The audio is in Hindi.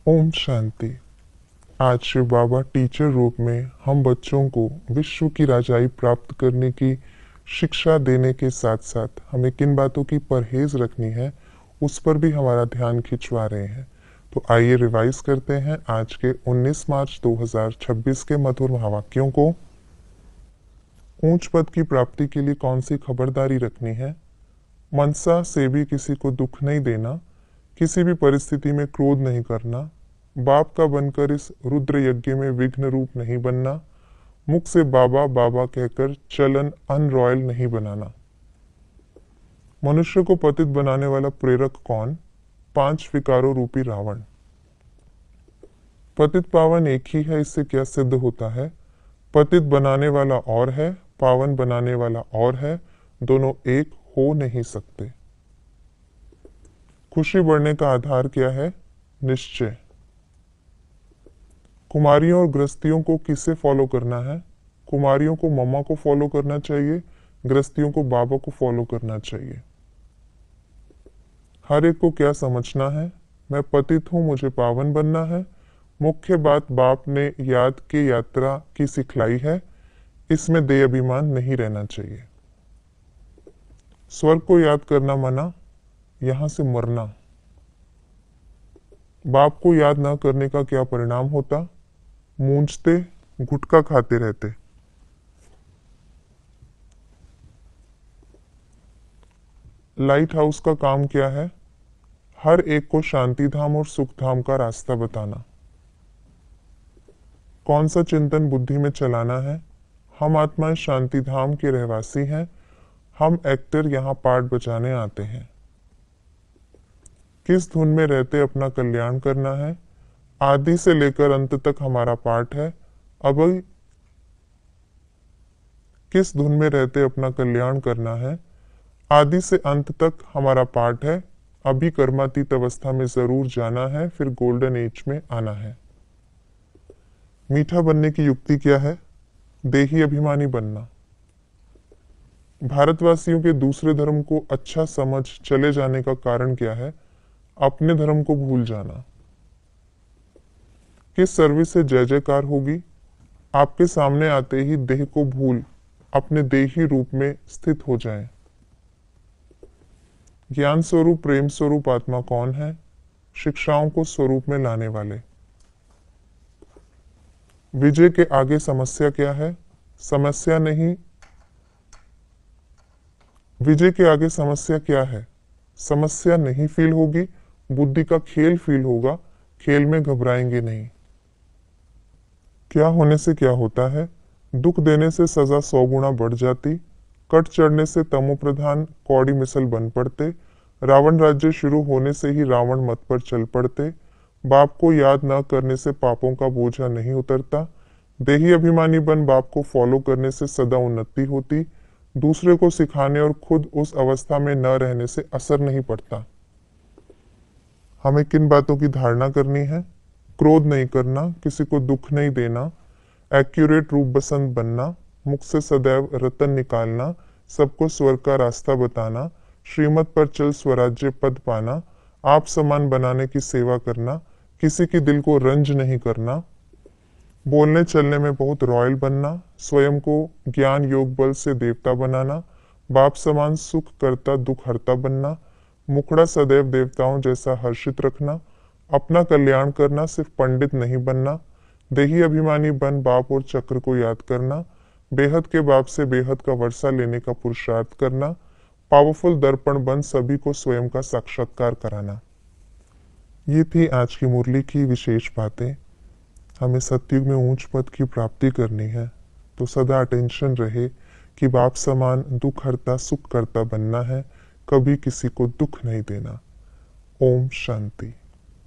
ओम शांति। आज शिव बाबा टीचर रूप में हम बच्चों को विश्व की राजाई प्राप्त करने की शिक्षा देने के साथ साथ हमें किन बातों की परहेज रखनी है उस पर भी हमारा ध्यान खिंचवा रहे हैं। तो आइए रिवाइज करते हैं आज के 19 मार्च 2026 के मधुर महावाक्यों को। ऊंच पद की प्राप्ति के लिए कौन सी खबरदारी रखनी है? मनसा से भी किसी को दुख नहीं देना, किसी भी परिस्थिति में क्रोध नहीं करना, बाप का बनकर इस रुद्र यज्ञ में विघ्न रूप नहीं बनना, मुख से बाबा बाबा कहकर चलन अनरॉयल नहीं बनाना। मनुष्य को पतित बनाने वाला प्रेरक कौन? 5 विकारों रूपी रावण। पतित पावन एक ही है, इससे क्या सिद्ध होता है? पतित बनाने वाला और है, पावन बनाने वाला और है, दोनों एक हो नहीं सकते। खुशी बढ़ने का आधार क्या है? निश्चय। कुमारियों और गृहस्थियों को किसे फॉलो करना है? कुमारियों को मम्मा को फॉलो करना चाहिए, गृहस्थियों को बाबा को फॉलो करना चाहिए। हर एक को क्या समझना है? मैं पतित हूं, मुझे पावन बनना है। मुख्य बात बाप ने याद की यात्रा की सिखलाई है, इसमें देह अभिमान नहीं रहना चाहिए। स्वर्ग को याद करना मना, यहां से मरना। बाप को याद न करने का क्या परिणाम होता? मूंझते, गुटखा खाते रहते। लाइट हाउस का काम क्या है? हर एक को शांति धाम और सुख धाम का रास्ता बताना। कौन सा चिंतन बुद्धि में चलाना है? हम आत्माएं शांति धाम के रहवासी हैं, हम एक्टर यहाँ पार्ट बजाने आते हैं। किस धुन में रहते अपना कल्याण करना है? आदि से लेकर अंत तक हमारा पाठ है। अब किस धुन में रहते अपना कल्याण करना है? आदि से अंत तक हमारा पाठ है। अभी कर्मातीत अवस्था में जरूर जाना है, फिर गोल्डन एज में आना है। मीठा बनने की युक्ति क्या है? देही अभिमानी बनना। भारतवासियों के दूसरे धर्म को अच्छा समझ चले जाने का कारण क्या है? अपने धर्म को भूल जाना। किस सर्विस से जय जयकार होगी? आपके सामने आते ही देह को भूल अपने देही रूप में स्थित हो जाएं। ज्ञान स्वरूप प्रेम स्वरूप आत्मा कौन है? शिक्षाओं को स्वरूप में लाने वाले। विजय के आगे समस्या क्या है? समस्या नहीं। विजय के आगे समस्या क्या है? समस्या नहीं फील होगी, बुद्धि का खेल फील होगा, खेल में घबराएंगे नहीं। क्या होने से क्या होता है? दुख देने से सजा 100 गुना बढ़ जाती, कट चढ़ने से तमोप्रधान कौड़ी मिसल बन पड़ते, रावण राज्य शुरू होने से ही रावण मत पर चल पड़ते, बाप को याद न करने से पापों का बोझा नहीं उतरता, देही अभिमानी बन बाप को फॉलो करने से सदा उन्नति होती, दूसरे को सिखाने और खुद उस अवस्था में न रहने से असर नहीं पड़ता। हमें किन बातों की धारणा करनी है? क्रोध नहीं करना, किसी को दुख नहीं देना, एक्यूरेट रूप बसंत बनना, मुख से सदैव रतन निकालना, सबको स्वर्ग का रास्ता बताना, श्रीमत पर चल स्वराज्य पद पाना, आप समान बनाने की सेवा करना, किसी की दिल को रंज नहीं करना, बोलने चलने में बहुत रॉयल बनना, स्वयं को ज्ञान योग बल से देवता बनाना, बाप समान सुख करता दुख हरता बनना, मुखड़ा सदैव देवताओं जैसा हर्षित रखना, अपना कल्याण करना, सिर्फ पंडित नहीं बनना, देही अभिमानी बन बाप और चक्र को याद करना, बेहद के बाप से बेहद का वर्षा लेने का पुरुषार्थ करना, पावरफुल दर्पण बन सभी को स्वयं का साक्षात्कार कराना। ये थी आज की मुरली की विशेष बातें। हमें सतयुग में ऊंच पद की प्राप्ति करनी है, तो सदा अटेंशन रहे कि बाप समान दुख हरता सुख करता बनना है, कभी किसी को दुख नहीं देना। ओम शांति।